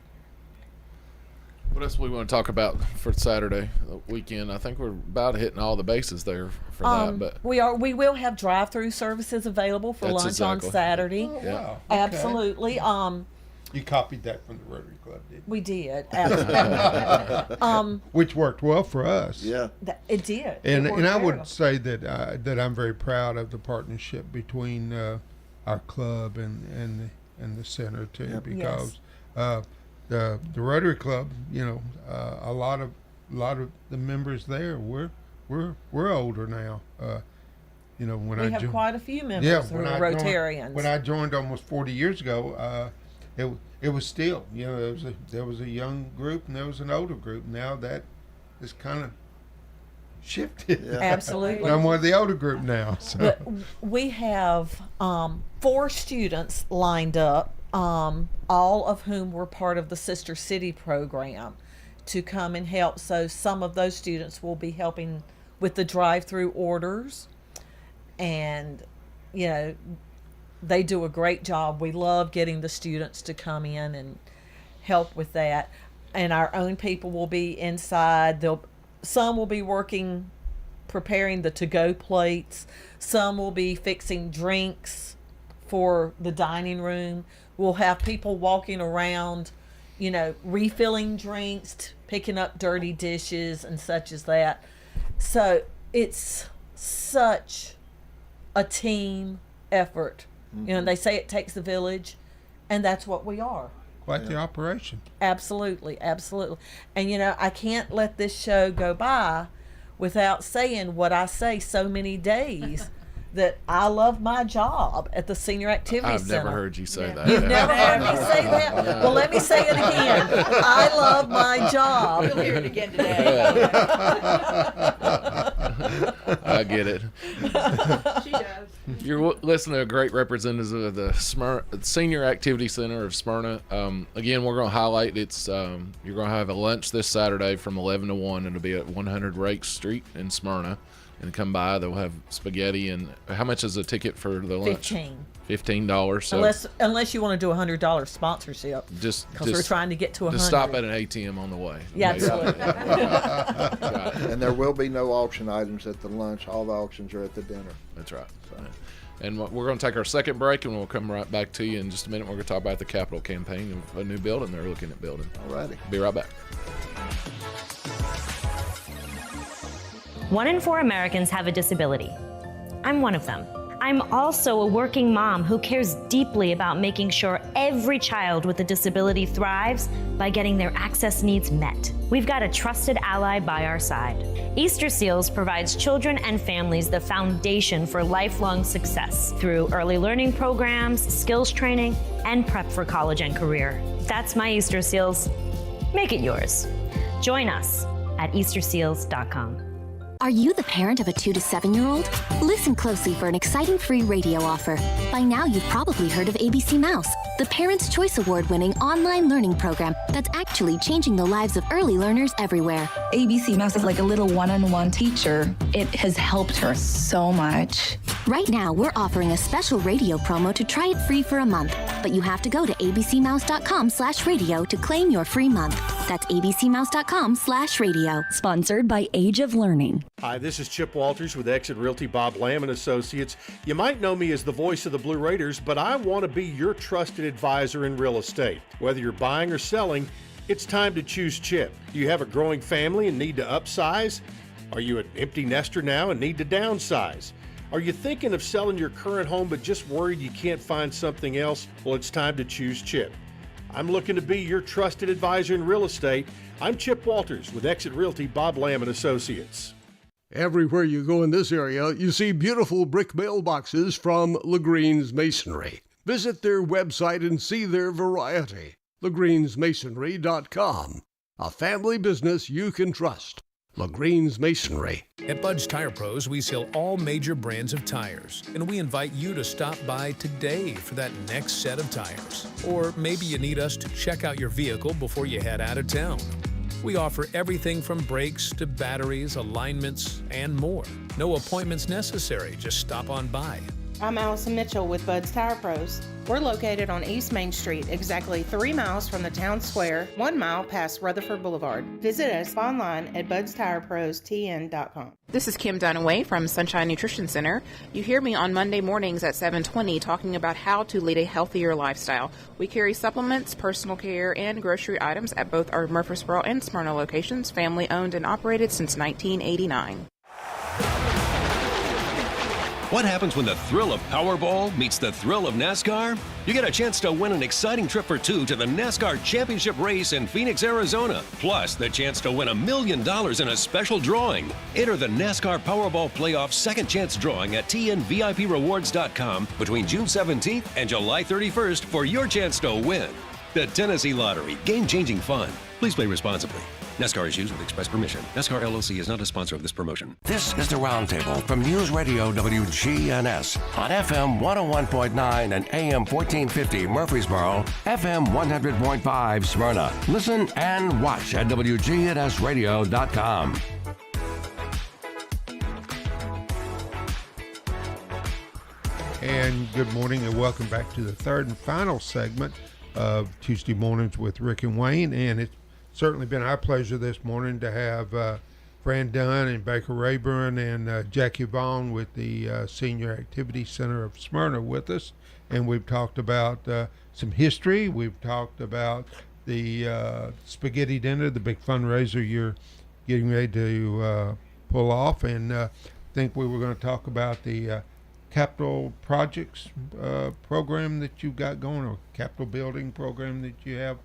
What else we want to talk about for Saturday weekend? I think we're about hitting all the bases there for that. But we will have drive-through services available for That's lunch exactly. on Saturday. Oh, Yeah. wow. Okay. Absolutely. You copied that from the Rotary Club, didn't you? We did. Absolutely. Which worked well for us. Yeah. It did. And It worked I very would say that I'm very proud of the partnership between our club and the center too, Yep. because the Rotary Club, you know, a lot of the members there we're older now. You know, when we I have joined, quite a few members who are Rotarians. When I joined almost 40 years ago, it was still, you know, there was a young group and there was an older group. Now that is kind of shifted. Yeah. Absolutely. And I'm one of the older group now. So. But we have 4 students lined up, all of whom were part of the Sister City program, to come and help. So some of those students will be helping with the drive-through orders, and you know, they do a great job. We love getting the students to come in and help with that. And our own people will be inside. Some will be working, preparing the to-go plates. Some will be fixing drinks for the dining room. We'll have people walking around, you know, refilling drinks, picking up dirty dishes and such as that. So it's such a team effort. You know, they say it takes a village, and that's what we are. Quite the operation. Absolutely, absolutely. And you know, I can't let this show go by without saying what I say so many days, that I love my job at the Senior Activity I've Center. never heard you say that. You've never heard me say that? Well, let me say it again. I love my job. You'll hear it again today. I get it. She does. You're listening to a great representative of the Senior Activity Center of Smyrna. Again, we're going to highlight you're going to have a lunch this Saturday from 11 to 1. It'll be at 100 Rake Street in Smyrna. And come by, they'll have spaghetti. And how much is a ticket for the lunch? $15. So unless you want to do $100 sponsorship, just because we're trying to get to 100. Just stop at an ATM on the way. Yeah, absolutely. And there will be no auction items at the lunch. All the auctions are at the dinner. That's right. And we're going to take our second break, and we'll come right back to you in just a minute. We're going to talk about the capital campaign of a new building they're looking at building. All righty. Be right back. 1 in 4 Americans have a disability. I'm one of them. I'm also a working mom who cares deeply about making sure every child with a disability thrives by getting their access needs met. We've got a trusted ally by our side. Easter Seals provides children and families the foundation for lifelong success through early learning programs, skills training, and prep for college and career. That's my Easter Seals. Make it yours. Join us at easterseals.com. Are you the parent of a 2 to 7-year-old? Listen closely for an exciting free radio offer. By now, you've probably heard of ABC Mouse, the Parents' Choice Award-winning online learning program that's actually changing the lives of early learners everywhere. ABC Mouse is like a little one-on-one teacher. It has helped her so much. Right now, we're offering a special radio promo to try it free for a month, but you have to go to abcmouse.com/radio to claim your free month. That's abcmouse.com/radio. Sponsored by Age of Learning. Hi, this is Chip Walters with Exit Realty Bob Lamb and Associates. You might know me as the voice of the Blue Raiders, but I want to be your trusted advisor in real estate. Whether you're buying or selling, it's time to choose Chip. Do you have a growing family and need to upsize? Are you an empty nester now and need to downsize? Are you thinking of selling your current home but just worried you can't find something else? Well, it's time to choose Chip. I'm looking to be your trusted advisor in real estate. I'm Chip Walters with Exit Realty Bob Lamb and Associates. Everywhere you go in this area, you see beautiful brick mailboxes from LaGreen's Masonry. Visit their website and see their variety. LaGreensMasonry.com. A family business you can trust. LaGreen's Masonry. At Bud's Tire Pros, we sell all major brands of tires, and we invite you to stop by today for that next set of tires. Or maybe you need us to check out your vehicle before you head out of town. We offer everything from brakes to batteries, alignments, and more. No appointments necessary, just stop on by. I'm Allison Mitchell with Bud's Tire Pros. We're located on East Main Street, exactly 3 miles from the town square, 1 mile past Rutherford Boulevard. Visit us online at budstirepros.tn.com. This is Kim Dunaway from Sunshine Nutrition Center. You hear me on Monday mornings at 7:20 talking about how to lead a healthier lifestyle. We carry supplements, personal care, and grocery items at both our Murfreesboro and Smyrna locations, family owned and operated since 1989. What happens when the thrill of Powerball meets the thrill of NASCAR? You get a chance to win an exciting trip for two to the NASCAR Championship race in Phoenix, Arizona. Plus, the chance to win $1 million in a special drawing. Enter the NASCAR Powerball Playoff Second Chance Drawing at TNVIPRewards.com between June 17th and July 31st for your chance to win. The Tennessee Lottery. Game-changing fun. Please play responsibly. NASCAR is used with express permission. NASCAR LLC is not a sponsor of this promotion. This is the Roundtable from News Radio WGNS on FM 101.9 and AM 1450 Murfreesboro, FM 100.5 Smyrna. Listen and watch at WGNSradio.com. And good morning and welcome back to the third and final segment of Tuesday Mornings with Rick and Wayne. And it's certainly been our pleasure this morning to have Fran Dunn and Baker Rayburn and Jackie Vaughn with the Senior Activity Center of Smyrna with us. And we've talked about some history. We've talked about the spaghetti dinner, the big fundraiser you're getting ready to pull off. And I think we were going to talk about the capital projects program that you've got going, or capital building program that you have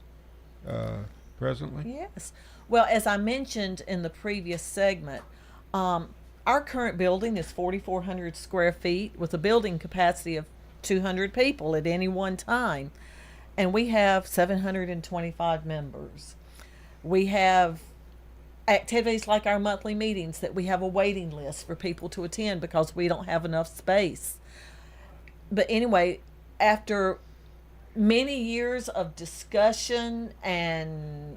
presently? Yes. Well, as I mentioned in the previous segment, our current building is 4,400 square feet with a building capacity of 200 people at any one time. And we have 725 members. We have activities like our monthly meetings that we have a waiting list for people to attend because we don't have enough space. But anyway, after many years of discussion and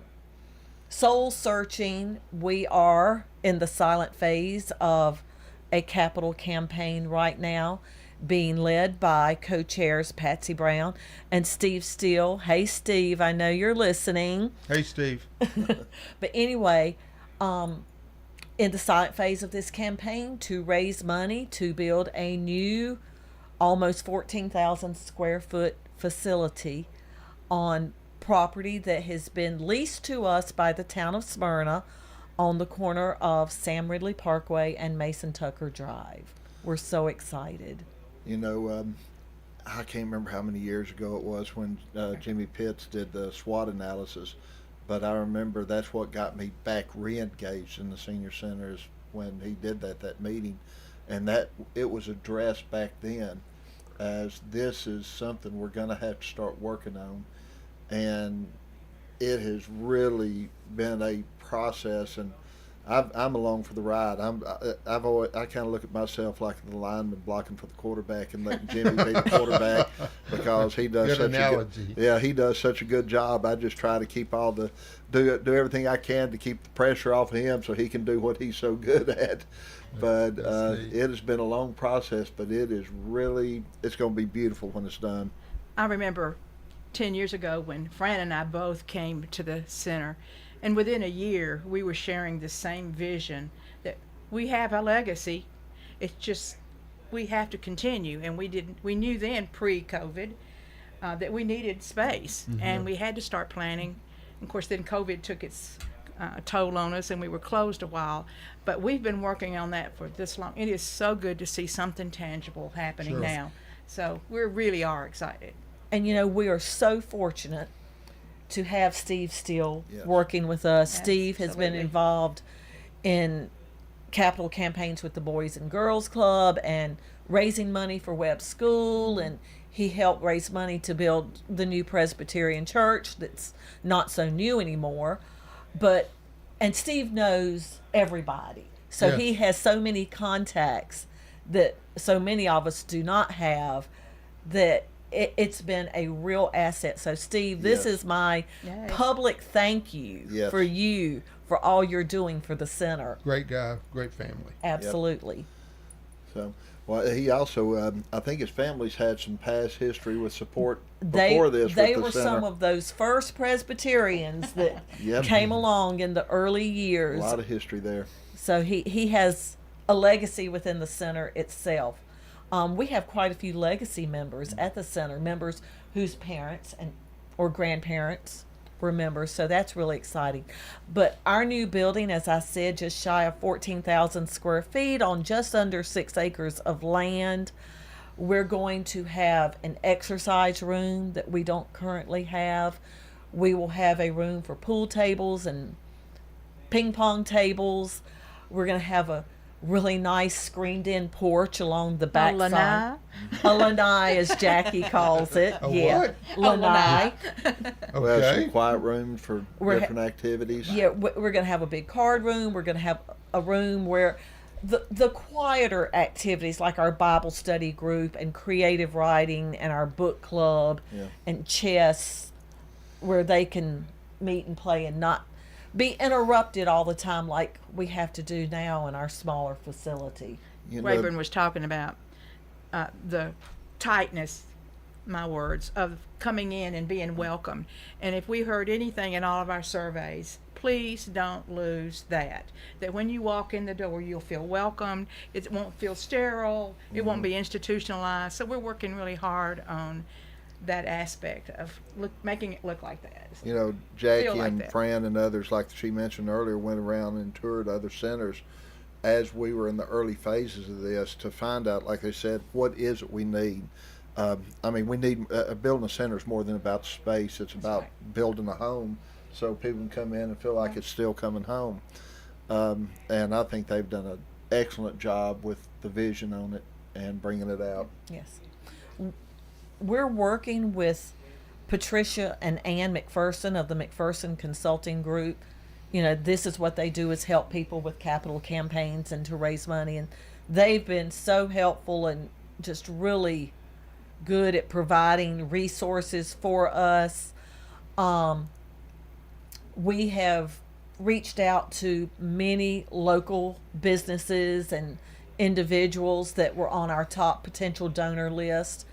soul searching, we are in the silent phase of a capital campaign right now, being led by co-chairs Patsy Brown and Steve Steele. Hey, Steve, I know you're listening. Hey, Steve. But anyway, in the silent phase of this campaign to raise money to build a new almost 14,000 square foot facility on property that has been leased to us by the town of Smyrna on the corner of Sam Ridley Parkway and Mason Tucker Drive. We're so excited. You know, I can't remember how many years ago it was when Jimmy Pitts did the SWOT analysis, but I remember that's what got me back re-engaged in the senior center is when he did that meeting, and that it was addressed back then as this is something we're going to have to start working on, and it has really been a process, and I'm along for the ride. I kind of look at myself like the lineman blocking for the quarterback and letting Jimmy be the quarterback because he does he does such a good job. I just try to keep do everything I can to keep the pressure off of him so he can do what he's so good at. But it has been a long process, but it's going to be beautiful when it's done. I remember 10 years ago when Fran and I both came to the center. And within a year, we were sharing the same vision that we have a legacy. It's just we have to continue. And we knew then pre-COVID that we needed space, and we had to start planning. Of course, then COVID took its toll on us, and we were closed a while. But we've been working on that for this long. It is so good to see something tangible happening now. So we really are excited. And we are so fortunate to have Steve Steele working with us. Yes, Steve has been involved in capital campaigns with the Boys and Girls Club and raising money for Webb School, and he helped raise money to build the new Presbyterian church that's not so new anymore. And Steve knows everybody. So he has so many contacts that so many of us do not have, that it's been a real asset. So, Steve, this is my public thank you for you for all you're doing for the center. Great guy, great family. Absolutely. So, well, he also, I think his family's had some past history with support before this. They were some of those first Presbyterians that came along in the early years. A lot of history there. So he has a legacy within the center itself. We have quite a few legacy members at the center, members whose parents or grandparents were members, so that's really exciting. But our new building, as I said, just shy of 14,000 square feet on just under 6 acres of land. We're going to have an exercise room that we don't currently have. We will have a room for pool tables and ping pong tables. We're going to have a really nice screened-in porch along the back side. A lanai, as Jackie calls it. What? Lanai. We have some quiet rooms for different activities. Yeah, we're going to have a big card room. We're going to have a room where the quieter activities, like our Bible study group and creative writing and our book club and chess, where they can meet and play and not be interrupted all the time like we have to do now in our smaller facility. Rayburn was talking about the tightness, my words, of coming in and being welcome. And if we heard anything in all of our surveys, please don't lose that when you walk in the door, you'll feel welcomed. It won't feel sterile. It won't be institutionalized. So we're working really hard on that aspect of making it look like that. Jackie and Fran and others, like she mentioned earlier, went around and toured other centers as we were in the early phases of this to find out, like they said, what is it we need. We need building a center is more than about space. It's about building a home so people can come in and feel like it's still coming home. And I think they've done an excellent job with the vision on it and bringing it out. Yes. We're working with Patricia and Ann McPherson of the McPherson Consulting Group. This is what they do, is help people with capital campaigns and to raise money. And they've been so helpful and just really good at providing resources for us. We have reached out to many local businesses and individuals that were on our top potential donor list.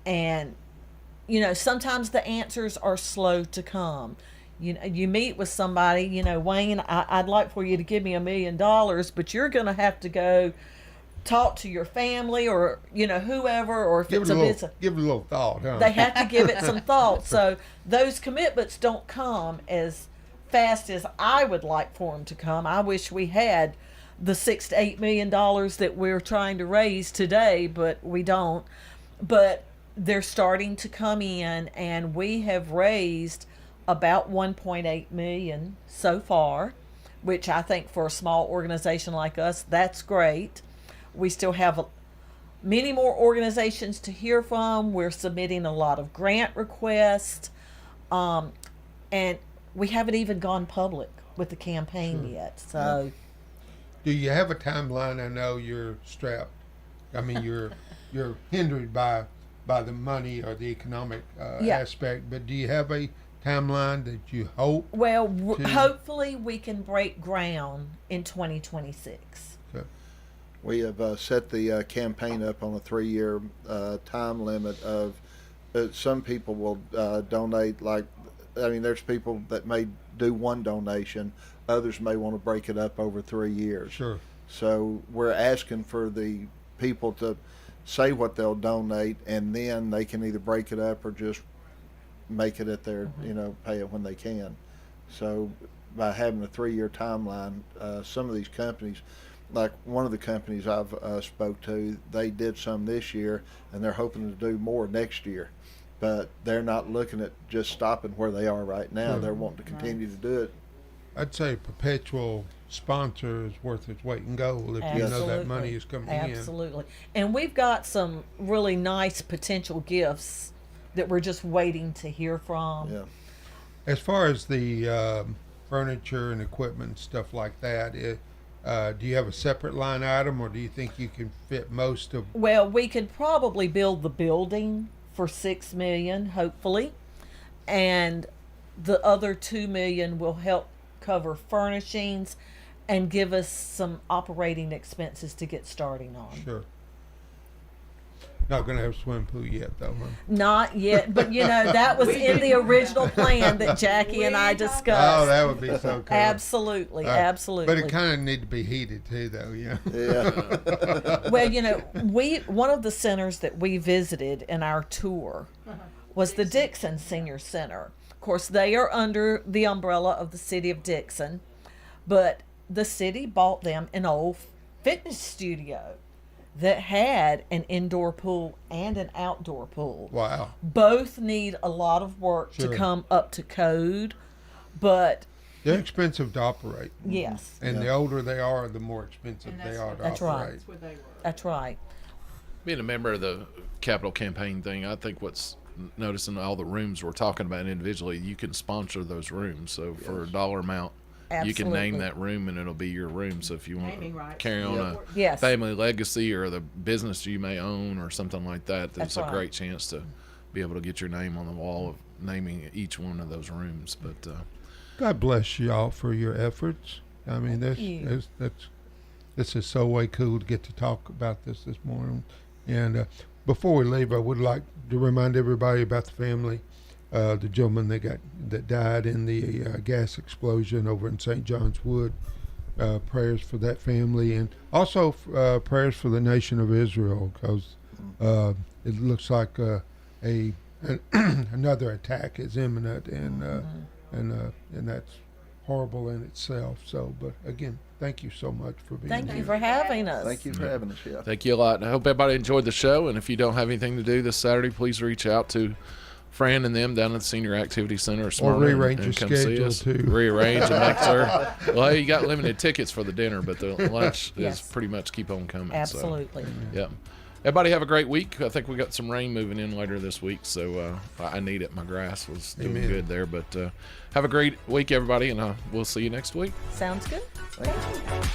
And, sometimes the answers are slow to come. You meet with somebody, Wayne, I'd like for you to give me $1 million, but you're going to have to go talk to your family or, whoever, or if it's a business. Give it a little thought, huh? They have to give it some thought. So those commitments don't come as fast as I would like for them to come. I wish we had the $6 to $8 million that we're trying to raise today, but we don't. But they're starting to come in, and we have raised about 1.8 million so far, which I think for a small organization like us, that's great. We still have many more organizations to hear from. We're submitting a lot of grant requests, and we haven't even gone public with the campaign yet. So, do you have a timeline? I know you're strapped. I mean, you're hindered by the money or the economic aspect, but do you have a timeline that you hope? Well, hopefully we can break ground in 2026. Okay. We have set the campaign up on a 3-year time limit of some people will donate, there's people that may do one donation, others may want to break it up over 3 years. Sure. So we're asking for the people to say what they'll donate, and then they can either break it up or just make it at their, pay it when they can. So by having a 3-year timeline, some of these companies, like one of the companies I've spoke to, they did some this year, and they're hoping to do more next year. But they're not looking at just stopping where they are right now. Sure. They're wanting to continue to do it. I'd say perpetual sponsor is worth its weight in gold if you know that money is coming in. Absolutely. And we've got some really nice potential gifts that we're just waiting to hear from. Yeah. As far as the furniture and equipment and stuff like that, do you have a separate line item, or do you think you can fit most of? Well, we could probably build the building for $6 million, hopefully, and the other $2 million will help cover furnishings and give us some operating expenses to get starting on. Sure. Not going to have a swimming pool yet, though, huh? Not yet, but that was in the original plan that Jackie and I discussed. Oh, that would be so cool. Absolutely, absolutely. But it kind of need to be heated too, though. Yeah. Well, one of the centers that we visited in our tour was the Dixon Senior Center. Of course, they are under the umbrella of the city of Dixon, but the city bought them an old fitness studio that had an indoor pool and an outdoor pool. Wow. Both need a lot of work to come up to code, but they're expensive to operate. Yes. And the older they are, the more expensive they are to operate. That's right. That's right. Being a member of the capital campaign thing, I think what's noticing all the rooms we're talking about individually, you can sponsor those rooms. So for a dollar amount, you can name that room and it'll be your room. So if you want to carry on a family legacy or the business you may own or something like that, that's a great chance to be able to get your name on the wall of naming each one of those rooms. But God bless y'all for your efforts. I mean, this is so way cool to get to talk about this morning. And before we leave, I would like to remind everybody about the family. The gentleman that died in the gas explosion over in St. John's Wood. Prayers for that family, and also prayers for the nation of Israel, because it looks like another attack is imminent, and that's horrible in itself. So, but again, thank you so much for being here. Thank you for having us. Thank you for having us. Yeah. Thank you a lot. I hope everybody enjoyed the show, and if you don't have anything to do this Saturday, please reach out to Fran and them down at the Senior Activity Center or rearrange your schedule too. Rearrange and make sure. Well, you got limited tickets for the dinner, but the lunch is pretty much keep on coming. Absolutely. So, yeah. Everybody have a great week. I think we got some rain moving in later this week, so I need it. My grass was doing good there, but have a great week, everybody, and we'll see you next week. Sounds good. Thank you.